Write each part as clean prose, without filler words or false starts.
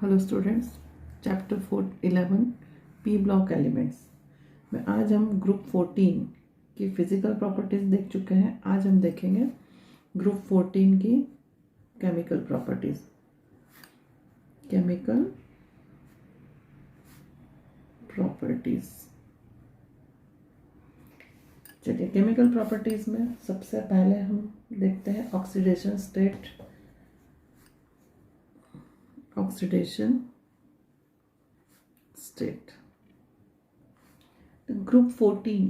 Hello students, chapter 11 P block elements में आज हम ग्रुप 14 की फिजिकल प्रॉपर्टीज देख चुके हैं। आज हम देखेंगे ग्रुप 14 की केमिकल प्रॉपर्टीज। चलिए, केमिकल प्रॉपर्टीज में सबसे पहले हम देखते हैं ऑक्सीडेशन स्टेट। ग्रुप 14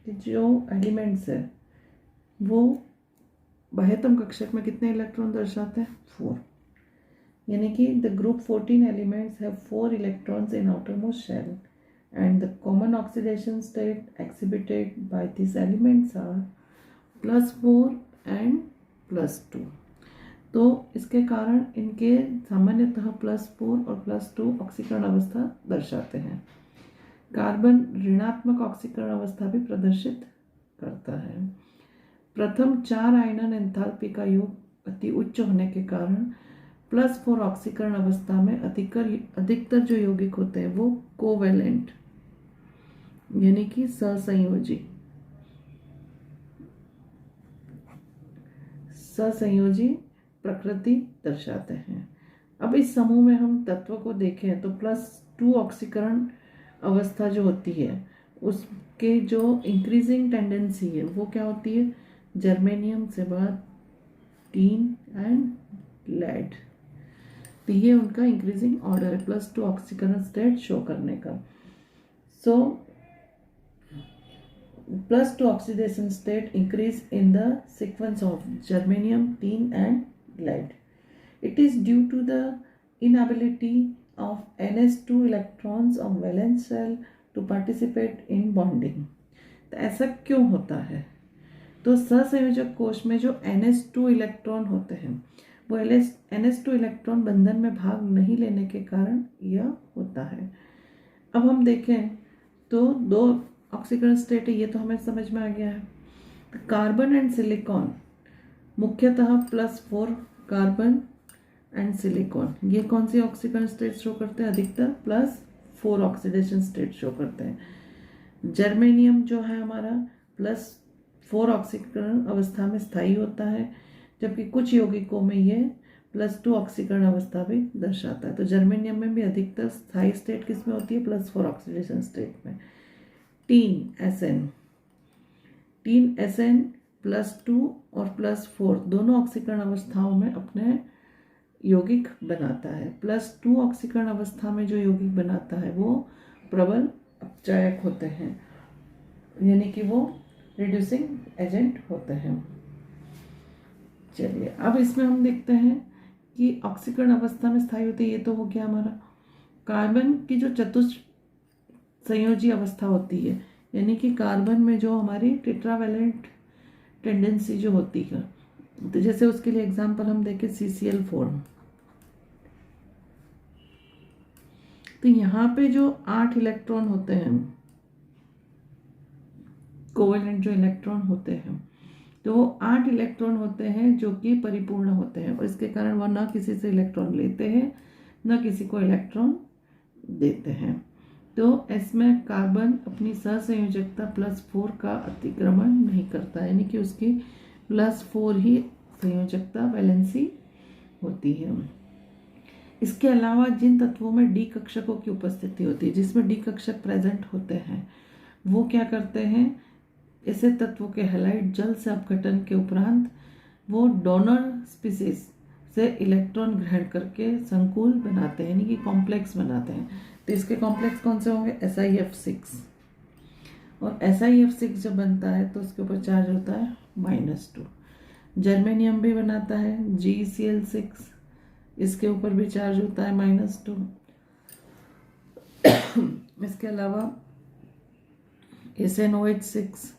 के जो एलिमेंट्स है वो बाह्यतम कक्षक में कितने इलेक्ट्रॉन दर्शाते हैं? 4। यानी कि the group 14 elements have 4 electrons in outermost shell and the common oxidation state exhibited by these elements are +4 and +2। तो इसके कारण इनके सामान्यतः +4 और +2 ऑक्सीकरण अवस्था दर्शाते हैं। कार्बन ऋणात्मक ऑक्सीकरण अवस्था भी प्रदर्शित करता है। प्रथम 4 आयनन एंथैल्पी का योग अति उच्च होने के कारण +4 ऑक्सीकरण अवस्था में अधिकतर जो यौगिक होते हैं वो कोवेलेंट यानी कि ससंयोजी प्रकृति दर्शाते हैं। अब इस समूह में हम तत्व को देखें तो +2 ऑक्सीकरण अवस्था जो होती है उसके जो इंक्रीजिंग टेंडेंसी है वो क्या होती है? जर्मेनियम से बाद टीन एंड लेड। तो ये उनका इंक्रीजिंग ऑर्डर है +2 ऑक्सीकरण स्टेट शो करने का। सो +2 oxidation state increase in the sequence of germanium, tin and lead. It is due to the inability of NS2 electrons of valence shell to participate in bonding। तो ऐसा क्यों होता है? तो सहसंयोजक कोश में जो NS2 इलेक्ट्रॉन होते हैं वो NS2 इलेक्ट्रॉन बंधन में भाग नहीं लेने के कारण यह होता है। अब हम देखें तो 2 ऑक्सीकरण स्टेट है, ये तो हमें समझ में आ गया है। कार्बन एंड सिलिकॉन मुख्यतः +4 कार्बन एंड सिलिकॉन ये कौन सी ऑक्सीकरण स्टेट शो करते हैं? अधिकतर +4 ऑक्सीडेशन स्टेट शो करते हैं। जर्मेनियम जो है हमारा +4 ऑक्सीकरण अवस्था में स्थायी होता है, जबकि कुछ यौगिकों में ये +2 ऑक्सीकरण अवस्था भी दर्शाता है। तो जर्मेनियम में भी अधिकतर स्थायी स्टेट किस में होती है? +4 ऑक्सीडेशन स्टेट में। टीन SN +2 और +4 दोनों ऑक्सीकरण अवस्थाओं में अपने यौगिक बनाता है। +2 ऑक्सीकरण अवस्था में जो यौगिक बनाता है वो प्रबल अपचायक होते हैं, यानी कि वो रिड्यूसिंग एजेंट होते हैं। चलिए, अब इसमें हम देखते हैं कि ऑक्सीकरण अवस्था में स्थायी होते हैं। ये तो हो गया हमारा कार्बन की जो चतुष्संयोजी अवस्था होती है, यानी कि कार्बन में जो हमारी टेट्रावैलेंट टेंडेंसी जो होती है, तो जैसे उसके लिए एग्जांपल हम देखें CCl4। तो यहाँ पे जो 8 इलेक्ट्रॉन होते हैं, कोवेलेंट जो इलेक्ट्रॉन होते हैं, तो वो 8 इलेक्ट्रॉन होते हैं जो कि परिपूर्ण होते हैं और इसके कारण वह न किसी से इलेक्ट्रॉन लेते हैं न किसी को इलेक्ट्रॉन देते हैं। तो इसमें कार्बन अपनी सहसंयोजकता +4 का अतिक्रमण नहीं करता, यानी कि उसकी +4 ही संयोजकता वैलेंसी होती है। इसके अलावा जिन तत्वों में डी कक्षकों की उपस्थिति होती है, जिसमें डी कक्षक प्रेजेंट होते हैं, वो क्या करते हैं? ऐसे तत्वों के हैलाइड जल से अपघटन के उपरांत वो डोनर स्पीसीज से इलेक्ट्रॉन ग्रहण करके संकुल बनाते हैं, यानी कि कॉम्प्लेक्स बनाते हैं। तो इसके कॉम्प्लेक्स कौन से होंगे? SiF6। और SiF6 जब बनता है तो उसके ऊपर चार्ज होता है -2। जर्मेनियम भी बनाता है GeCl6, इसके ऊपर भी चार्ज होता है -2। इसके अलावा SnOH6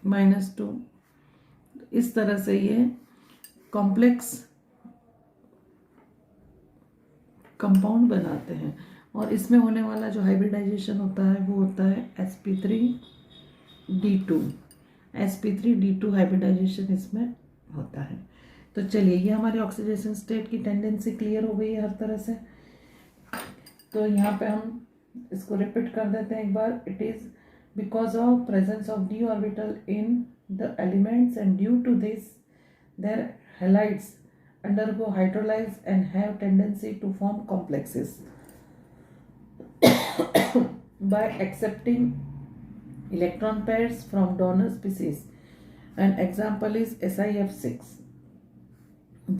-2। इस तरह से ये कॉम्प्लेक्स कंपाउंड बनाते हैं और इसमें होने वाला जो हाइब्रिडाइजेशन होता है वो होता है sp3d2 हाइब्रिडाइजेशन इसमें होता है। तो चलिए, ये हमारे ऑक्सीडेशन स्टेट की टेंडेंसी क्लियर हो गई है हर तरह से। तो यहाँ पे हम इसको रिपीट कर देते हैं एक बार. It is because of presence of d orbital in the elements and due to this their halides undergo hydrolyze and have tendency to form complexes by accepting electron pairs from donor species. An example is SiF6,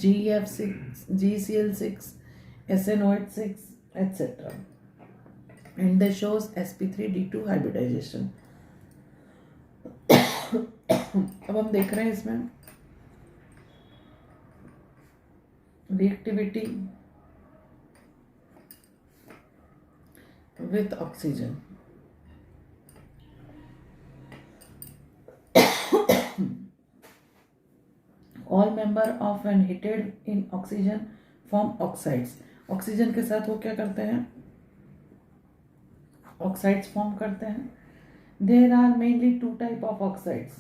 GeF6, GCl6, SNOH6, etc. And this shows sp3d2 hybridization. अब हम देख रहे हैं इसमें reactivity with oxygen. All member of when heated in oxygen form oxides. Oxygen के साथ वो क्या करते हैं, ऑक्साइड्स फॉर्म करते हैं. There are mainly two type of oxides,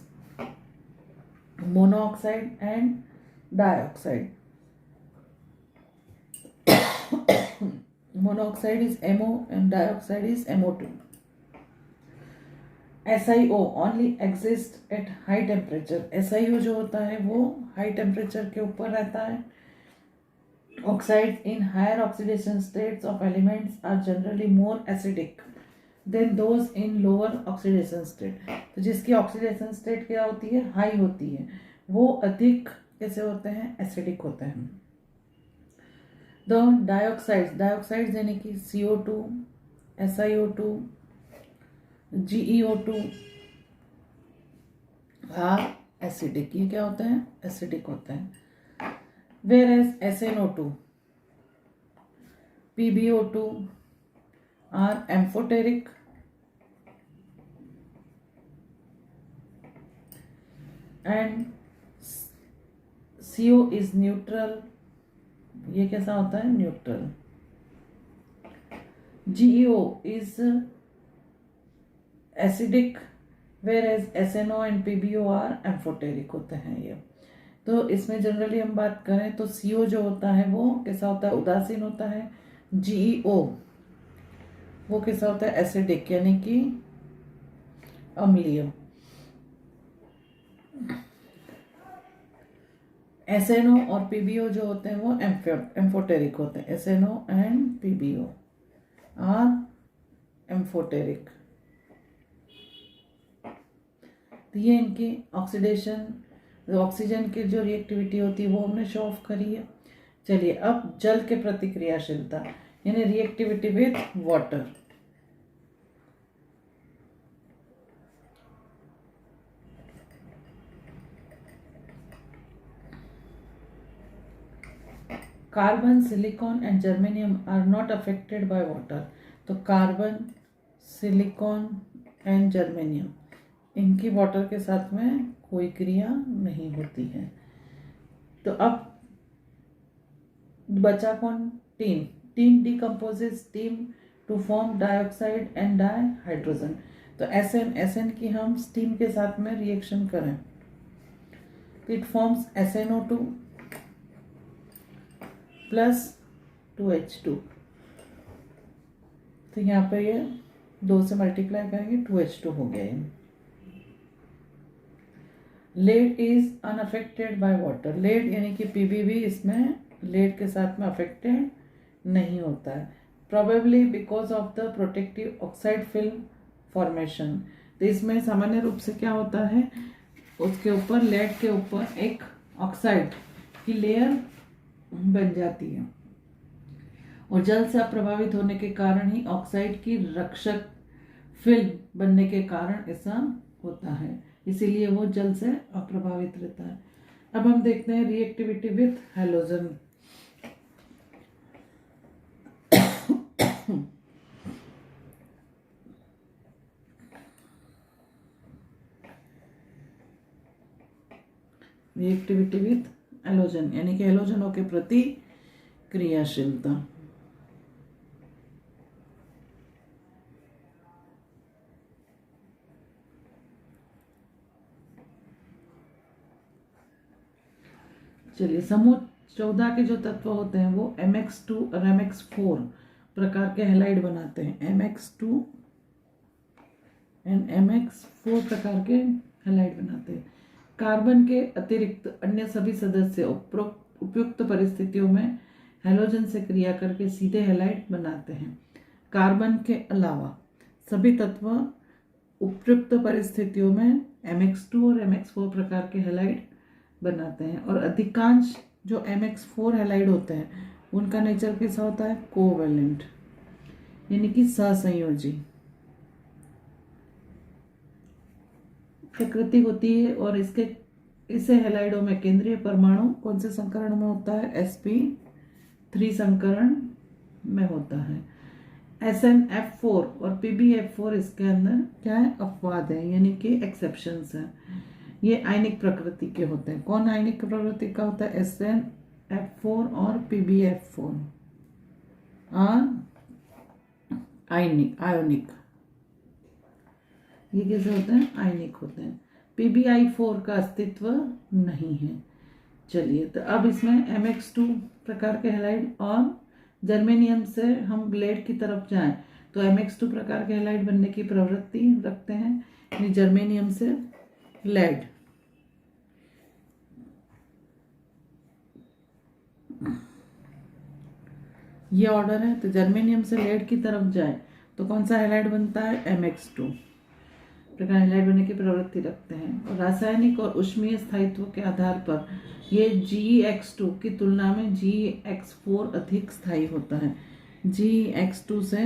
monoxide and dioxide. Monoxide is MO and dioxide is MO2. SiO only exists at high temperature. SiO जो होता है वो high temperature के ऊपर रहता है. Oxides in higher oxidation states of elements are generally more acidic than those in lower oxidation state. तो जिसकी oxidation state क्या होती है, high होती है, वो अधिक कैसे होते हैं, acidic होते हैं. The dioxides यानी कि CO2, SiO2, GeO2 are acidic. ये क्या होते हैं, acidic होते हैं. Whereas SNO2, PbO2 are amphoteric and CO is neutral. ये कैसा होता है, neutral. GeO is acidic whereas SNO and PbO are amphoteric होते हैं ये. तो इसमें जनरली हम बात करें तो CO जो होता है वो कैसा होता है, उदासीन होता है. GeO वो कैसा होता है, एसिडिक यानी कि अम्लीय. SNO और PbO जो होते हैं वो एम्फोटेरिक होते हैं. SNO and PbO are amphoteric. तो ये इनकी ऑक्सीडेशन, ऑक्सीजन की जो रिएक्टिविटी होती है वो हमने शो ऑफ करी है. चलिए अब जल के प्रतिक्रियाशीलता यानी reactivity with water. Carbon, silicon and germanium are not affected by water. तो कार्बन, सिलिकॉन एंड जर्मेनियम इनकी वाटर के साथ में कोई क्रिया नहीं होती है. तो अब बचा कौन, tin. Tin decomposes steam to form dioxide and dihydrogen. तो एसएन की हम स्टीम के साथ में रिएक्शन करें तो it forms SnO2 plus 2H2. तो यहाँ पे ये 2 से मल्टीप्लाई करेंगे 2H2 हो गया. ये lead is unaffected by water. Lead यानी कि Pb भी इसमें लेड के साथ में अफेक्टेड नहीं होता है. Probably because of the protective oxide film formation. तो इसमें सामान्य रूप से क्या होता है, उसके ऊपर लेड के ऊपर एक ऑक्साइड की लेयर बन जाती है और जल से अप्रभावित होने के कारण ही ऑक्साइड की रक्षक फिल्म बनने के कारण ऐसा होता है. इसीलिए वो जल से अप्रभावित रहता है. अब हम देखते हैं reactivity with halogen. Reactivity with halogen यानी कि हैलोजनों के प्रति क्रियाशीलता. चलिए समूह 14 के जो तत्व होते हैं वो MX2 और MX4 प्रकार के हैलाइड बनाते हैं, MX2 एंड MX4 प्रकार के हैलाइड बनाते हैं। कार्बन के अतिरिक्त अन्य सभी सदस्य उपयुक्त परिस्थितियों में हैलोजन से क्रिया करके सीधे हैलाइड बनाते हैं। कार्बन के अलावा सभी तत्व उपयुक्त परिस्थितियों में MX2 और MX4 प्रकार के हैलाइड बनाते हैं, और अधिकांश जो MX4 हैलाइड होते हैं उनका नेचर कैसा होता है, कोवैलेंट, यानी कि सहसंयोजी प्रकृति होती है। और इसे हैलाइडों में केंद्रीय परमाणु कौन से संकरण में होता है, sp3 संकरण में होता है। SnF4 और PbF4 इसके अंदर क्या है, अपवाद है, यानी कि एक्सेप्शंस है। ये आयनिक प्रकृति के होते हैं। कौन आयनिक प्रकृति का होता है, SnF4 और PbF4 आयोनिक। ये कैसे होते हैं, आयनिक होते हैं। PbI4 का अस्तित्व नहीं है। चलिए, तो अब इसमें MX2 प्रकार के हैलाइड और जर्मेनियम से हम लेड की तरफ जाएं तो MX2 प्रकार के हैलाइड बनने की प्रवृत्ति रखते हैं, यानी जर्मेनियम से लेड। ये ऑर्डर है। तो जर्मेनियम से लेड की तरफ जाए तो कौन सा हैलाइड बनता है, MX2 प्रकार हैलाइड बनने की प्रवृत्ति रखते हैं। और रासायनिक और ऊष्मीय स्थायित्व के आधार पर ये GX2 की तुलना में GX4 अधिक स्थायी होता है। GX2 से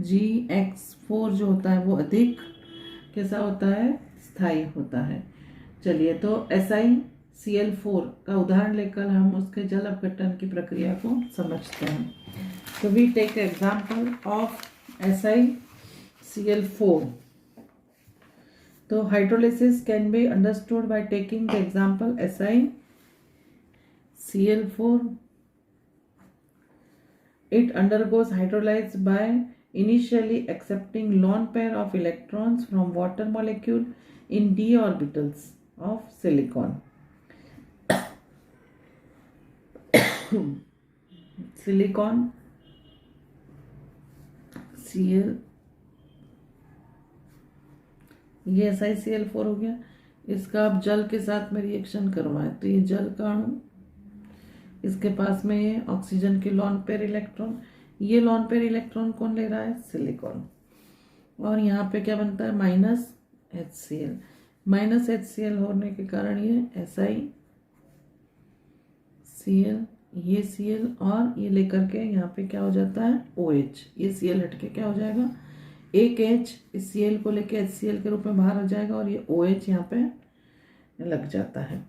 GX4 जो होता है वो अधिक कैसा होता है, स्थायी होता है। चलिए, तो SiCl4 का उदाहरण लेकर हम उसके जल अपघटन की प्रक्रिया को समझते हैं। तो we take example of SiCl4. तो hydrolysis can be understood by taking the example SiCl4. It undergoes hydrolysis by initially accepting lone pair of electrons from water molecule in d orbitals of silicon. Silicon Cl, ये SiCl4 हो गया। इसका आप जल के साथ में रिएक्शन करवाएं तो ये जल का अणु, इसके पास में ये ऑक्सीजन के लॉन पेयर इलेक्ट्रॉन, ये लॉन पेयर इलेक्ट्रॉन कौन ले रहा है, सिलिकॉन। और यहाँ पे क्या बनता है, -HCl। -HCl होने के कारण ये SiCl, ये Cl और ये लेकर के यहाँ पे क्या हो जाता है, OH। ये Cl हट के क्या हो जाएगा, एक H इस Cl को लेके HCl के रूप में बाहर हो जाएगा और ये OH यहाँ पे लग जाता है।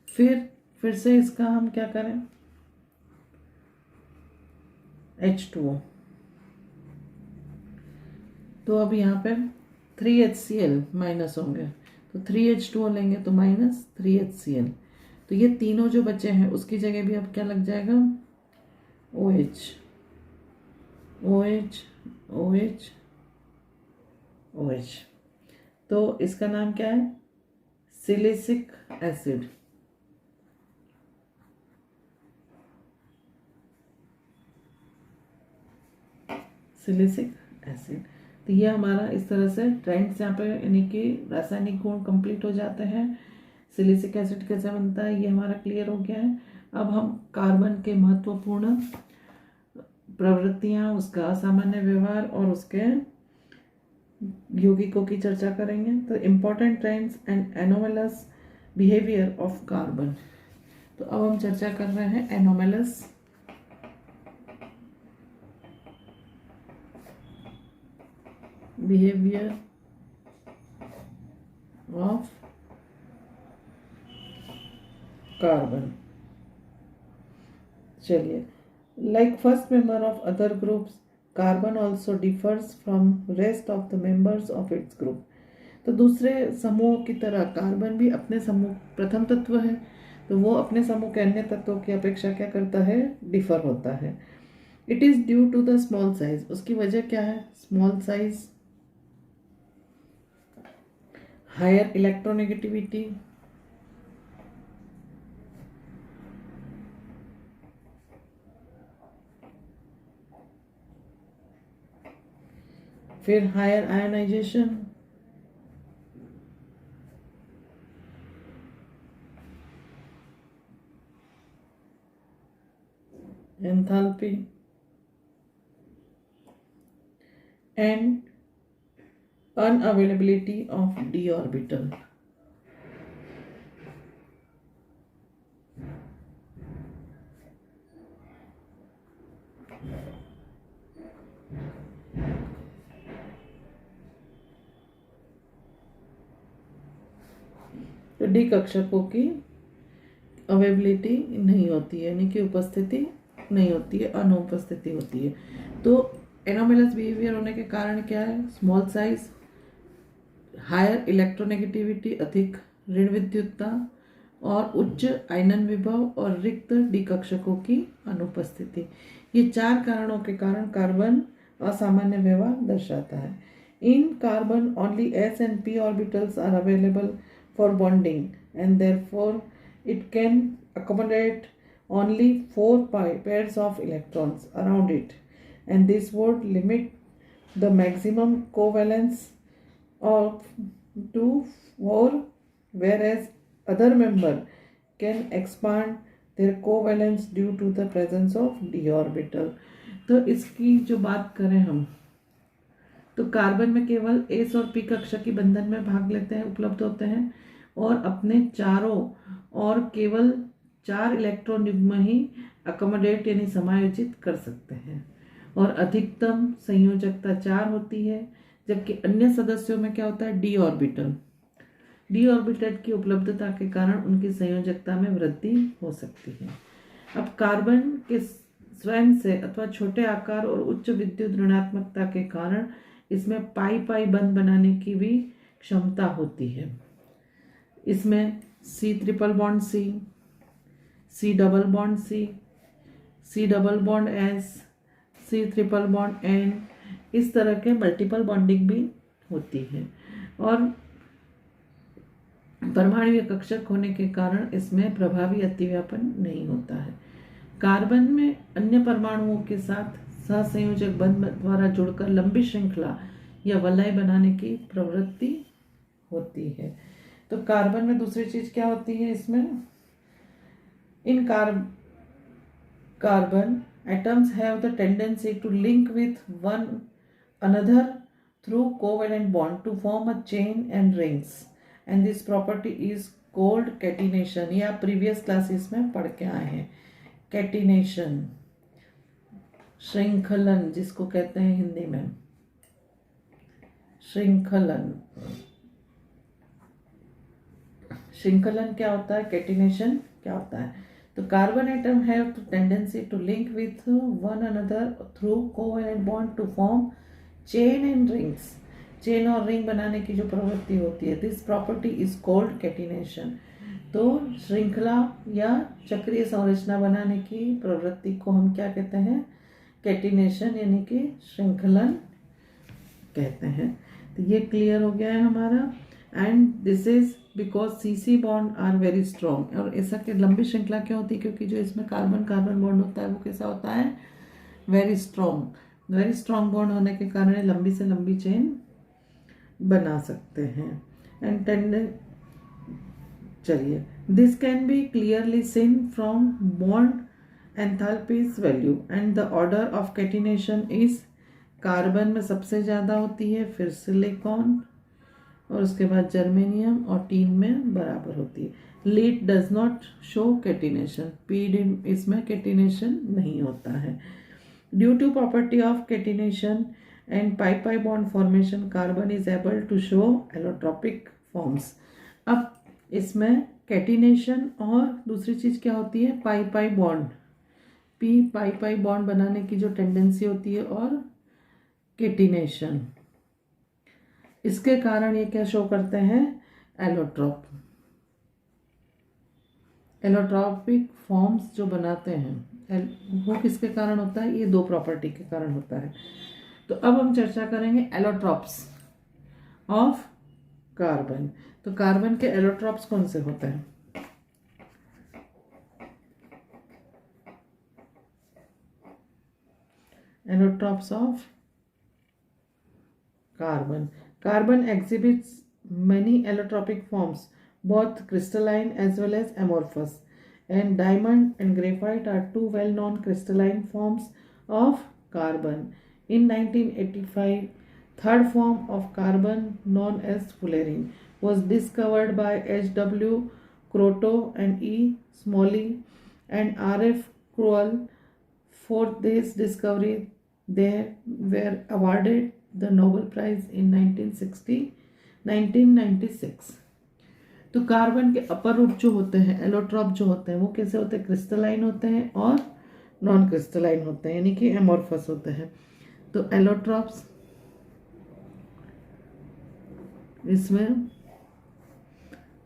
फिर से इसका हम क्या करें, H2O। तो अब यहाँ पे 3HCl माइनस होंगे तो 3H2O लेंगे तो -3HCl। तो ये तीनों जो बचे हैं उसकी जगह भी अब क्या लग जाएगा, OH OH OH OH। तो इसका नाम क्या है, सिलिसिक एसिड। Silicic acid. तो ये हमारा इस तरह से ट्रेंड्स यहाँ पे, यानी कि रासायनिक गुण कंप्लीट हो जाते हैं। सिलिसिक एसिड कैसे बनता है ये हमारा क्लियर हो गया है। अब हम कार्बन के महत्वपूर्ण प्रवृत्तियां, उसका असामान्य व्यवहार और उसके यौगिकों की चर्चा करेंगे। तो important trends and anomalous behaviour of carbon. तो अब हम चर्चा कर रहे हैं एनोमलस बिहेवियर ऑफ कार्बन। चलिए, like first member of other groups, carbon also differs from rest of the members of its group. तो दूसरे समूह की तरह कार्बन भी अपने समूह, प्रथम तत्व है तो वो अपने समूह के अन्य तत्वों की अपेक्षा क्या करता है, डिफर होता है। It is due to the small size. उसकी वजह क्या है, स्मॉल साइज, हायर इलेक्ट्रोनेगेटिविटी, फिर higher ionization, enthalpy and unavailability of d orbital. तो डी कक्षकों की अवेलेबिलिटी नहीं होती है, यानी कि उपस्थिति नहीं होती है, अनुपस्थिति होती है। तो एनोमलस बिहेवियर होने के कारण क्या है? स्मॉल साइज, हायर इलेक्ट्रोनेगेटिविटी, अधिक ऋण विद्युतता, और उच्च आयनन विभव और रिक्त डी कक्षकों की अनुपस्थिति। ये 4 कारणों के कारण कार्बन असामान्य व्यवहार दर्शाता है। In carbon only s and p orbitals are available for bonding and therefore it can accommodate only 4 pairs of electrons around it, and this would limit the maximum covalence of 2 4, whereas other member can expand their covalence due to the presence of d orbital। तो इसकी जो बात करें हम, तो carbon में केवल S और पी कक्षा की बंधन में भाग लेते हैं, उपलब्ध होते हैं, और अपने चारों और केवल 4 इलेक्ट्रॉन युग्म ही अकोमोडेट यानी समायोजित कर सकते हैं, और अधिकतम संयोजकता 4 होती है। जबकि अन्य सदस्यों में क्या होता है? D orbital. डी ऑर्बिटल की उपलब्धता के कारण उनकी संयोजकता में वृद्धि हो सकती है। अब कार्बन के स्वयं से अथवा छोटे आकार और उच्च विद्युत ऋणात्मकता के कारण इसमें पाई पाई बंध बनाने की भी क्षमता होती है। इसमें C triple bond C, C double bond C, C double bond S, C triple bond N, इस तरह के मल्टीपल बॉन्डिंग भी होती है। और परमाणुीय कक्षक होने के कारण इसमें प्रभावी अतिव्यापन नहीं होता है। कार्बन में अन्य परमाणुओं के साथ सहसंयोजक बंध द्वारा जुड़कर लंबी श्रृंखला या वलय बनाने की प्रवृत्ति होती है। तो कार्बन में दूसरी चीज क्या होती है? इसमें इन carbon atoms have the tendency to link with one another through covalent bond to form a chain and rings, and this property is called catenation। ये आप प्रीवियस क्लासेस में पढ़ के आए हैं। कैटिनेशन, श्रृंखलन जिसको कहते हैं हिंदी में, श्रृंखलन। श्रृंखलन क्या होता है? कैटिनेशन क्या होता है? तो carbon atom have tendency to link with one another through covalent bond to form chain and rings. Chain और रिंग बनाने की जो प्रवृत्ति होती है, this property is called catenation. तो श्रृंखला या चक्रीय संरचना बनाने की प्रवृत्ति को हम क्या कहते हैं? कैटिनेशन यानी कि श्रृंखलन कहते हैं। तो ये क्लियर हो गया है हमारा। And this is because C C bond are very strong. और ऐसा कि लंबी श्रृंखला क्यों होती है? क्योंकि जो इसमें कार्बन कार्बन बॉन्ड होता है वो कैसा होता है? Very strong. Very strong bond होने के कारण लंबी से लंबी चेन बना सकते हैं। एंड चलिए, this can be clearly seen from bond enthalpies value and the order of catenation is, carbon में सबसे ज़्यादा होती है, फिर सिलिकॉन, और उसके बाद जर्मेनियम और टीन में बराबर होती है। Lead does not show catenation, पीड इसमें कैटिनेशन नहीं होता है। Due to property of catenation and pi pi bond formation, carbon is able to show allotropic forms. अब इसमें कैटिनेशन और दूसरी चीज क्या होती है? Pi pi bond, P pi pi bond बनाने की जो टेंडेंसी होती है, और कैटिनेशन, इसके कारण ये क्या शो करते हैं? एलोट्रोप, एलोट्रोपिक फॉर्म्स जो बनाते हैं वो किसके कारण होता है? ये 2 प्रॉपर्टी के कारण होता है। तो अब हम चर्चा करेंगे एलोट्रोप्स ऑफ कार्बन। तो कार्बन के एलोट्रोप्स कौन से होते हैं? Allotropes of carbon. Carbon exhibits many allotropic forms, both crystalline as well as amorphous. And diamond and graphite are two well-known crystalline forms of carbon. In 1985, third form of carbon known as fullerene was discovered by H.W. Kroto and E. Smalley and R.F. Crowell. For this discovery, they were awarded the Nobel Prize in 1996. तो carbon के अपर रूप जो होते हैं, allotrope जो होते हैं, वो कैसे होते हैं? क्रिस्टलाइन होते हैं और नॉन क्रिस्टलाइन होते हैं, यानी कि एमोर्फस होते हैं. तो एलोट्रॉप्स इसमें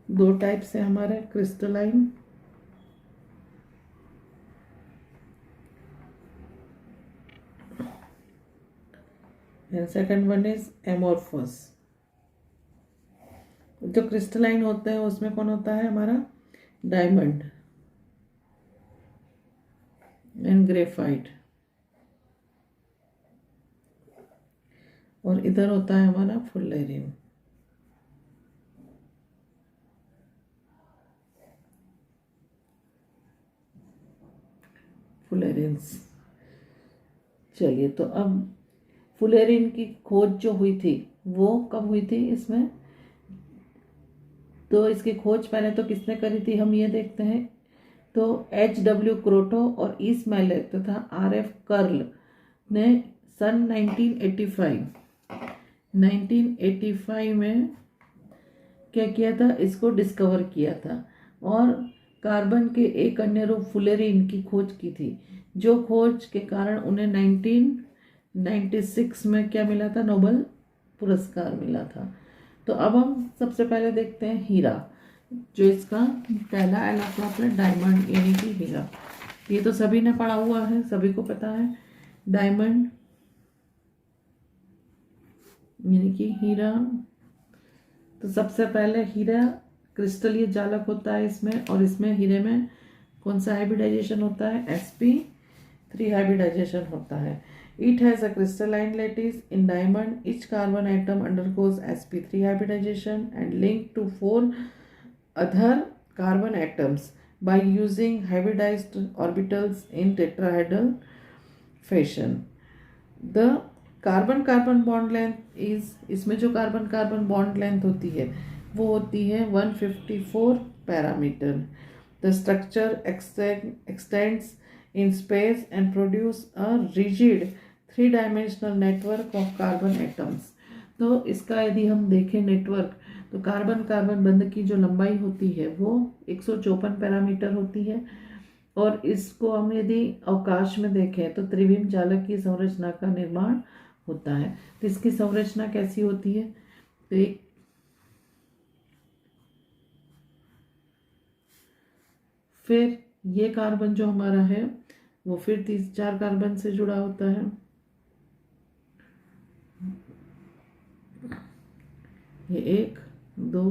दो टाइप से हमारे crystalline and second one is amorphous. जो क्रिस्टलाइन होते हैं उसमें कौन होता है हमारा? Diamond and graphite. और इधर होता है हमारा फुल्लेरिन. फुलेरिन्स. चलिए, तो अब फुलेरिन की खोज जो हुई थी वो कब हुई थी इसमें? तो इसकी खोज पहले तो किसने करी थी हम ये देखते हैं. तो H.W. क्रोटो और ई स्मैले तथा R.F. कर्ल ने सन 1985 में क्या किया था? इसको डिस्कवर किया था और कार्बन के एक अन्य रूप फुलेरिन की खोज की थी, जो खोज के कारण उन्हें 1996 में क्या मिला था? नोबेल पुरस्कार मिला था. तो अब हम सबसे पहले देखते हैं हीरा, जो इसका पहला एलोट्रॉप है, डायमंड यानी कि हीरा. ये तो सभी ने पढ़ा हुआ है, सभी को पता है. डायमंड यानी कि हीरा. तो सबसे पहले हीरा क्रिस्टलीय जालक होता है इसमें, और इसमें हीरे में कौन सा हाइब्रिडाइजेशन होता है? sp3 हाइब्रिडाइजेशन होता है. It has a crystalline lattice. In diamond, each carbon atom undergoes sp3 hybridization and linked to 4 other carbon atoms by using hybridized orbitals in tetrahedral fashion. The carbon-carbon bond length is, इसमें जो carbon-carbon bond length होती है वो होती है 154 parameter. The structure extends in space and produce a rigid 3-dimensional network of carbon atoms. तो इसका यदि हम देखें नेटवर्क, तो कार्बन कार्बन बंध की जो लंबाई होती है वो 154 पैरामीटर होती है. और इसको हम यदि अवकाश में देखें तो त्रिविम जालक की संरचना का निर्माण होता है. तो इसकी संरचना कैसी होती है? तो एक फिर ये कार्बन जो हमारा है वो फिर 4 कार्बन से जुड़ा होता है. ये 1 2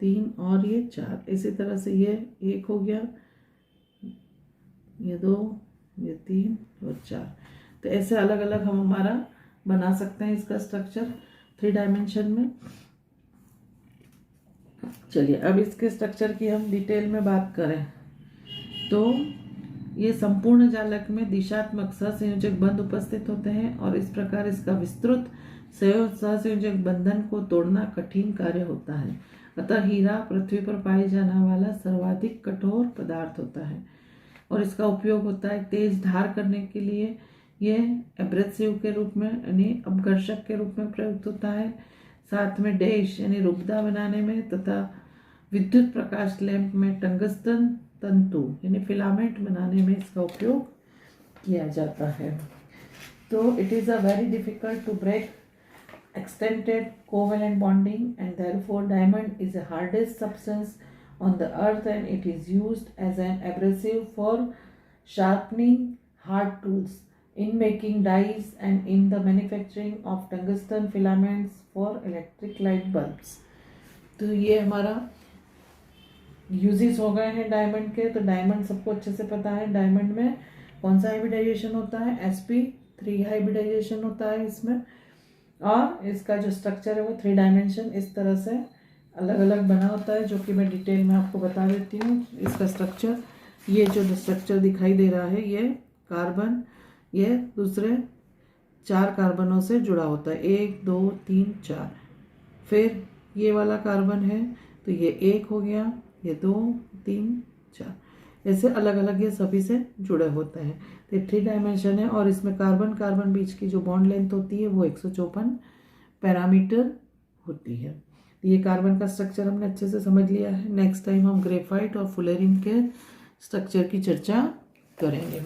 3 और ये 4. इसी तरह से ये 1 हो गया, ये 2, ये 3 और 4. तो ऐसे अलग अलग हम हमारा बना सकते हैं इसका स्ट्रक्चर 3 डायमेंशन में. चलिए, अब इसके स्ट्रक्चर की हम डिटेल में बात करें तो ये संपूर्ण जालक में दिशात्मक सहसंयोजक बंध उपस्थित होते हैं और इस प्रकार इसका विस्तृत सहसंयोजक बंधन को तोड़ना कठिन कार्य होता है. अतः हीरा पृथ्वी पर पाए जाने वाला सर्वाधिक कठोर पदार्थ होता है और इसका उपयोग होता है तेज धार करने के लिए. ये एब्रेसिव के रूप में यानी अपघर्षक के रूप में प्रयुक्त होता है. साथ में डैश यानी रुपदा बनाने में तथा विद्युत प्रकाश लैंप में टंगस्टन तंतु यानी फिलामेंट बनाने में इसका उपयोग किया जाता है. तो it is a very difficult to break extended covalent bonding and therefore diamond is the hardest substance on the earth and it is used as an abrasive for sharpening hard tools, in making dyes and in the manufacturing of tungsten filaments for electric light bulbs. तो ये हमारा uses हो गए हैं diamond के. तो diamond सबको अच्छे से पता है. डायमंड में कौन सा हाइब्रिडाइजेशन होता है? sp3 हाइब्रिडाइजेशन होता है इसमें. और इसका जो स्ट्रक्चर है वो 3 डायमेंशन इस तरह से अलग अलग बना होता है, जो कि मैं डिटेल में आपको बता देती हूँ इसका स्ट्रक्चर। ये जो स्ट्रक्चर दिखाई दे रहा है ये कार्बन, ये दूसरे 4 कार्बनों से जुड़ा होता है, 1 2 3 4। फिर ये वाला कार्बन है तो ये 1 हो गया, ये 2 3 4, ऐसे अलग अलग ये सभी से जुड़े होते हैं। तो 3 डायमेंशन है और इसमें कार्बन कार्बन बीच की जो बॉन्ड लेंथ होती है वो 154 पैरामीटर होती है। तो ये कार्बन का स्ट्रक्चर हमने अच्छे से समझ लिया है। नेक्स्ट टाइम हम ग्रेफाइट और फुलेरिन के स्ट्रक्चर की चर्चा करेंगे।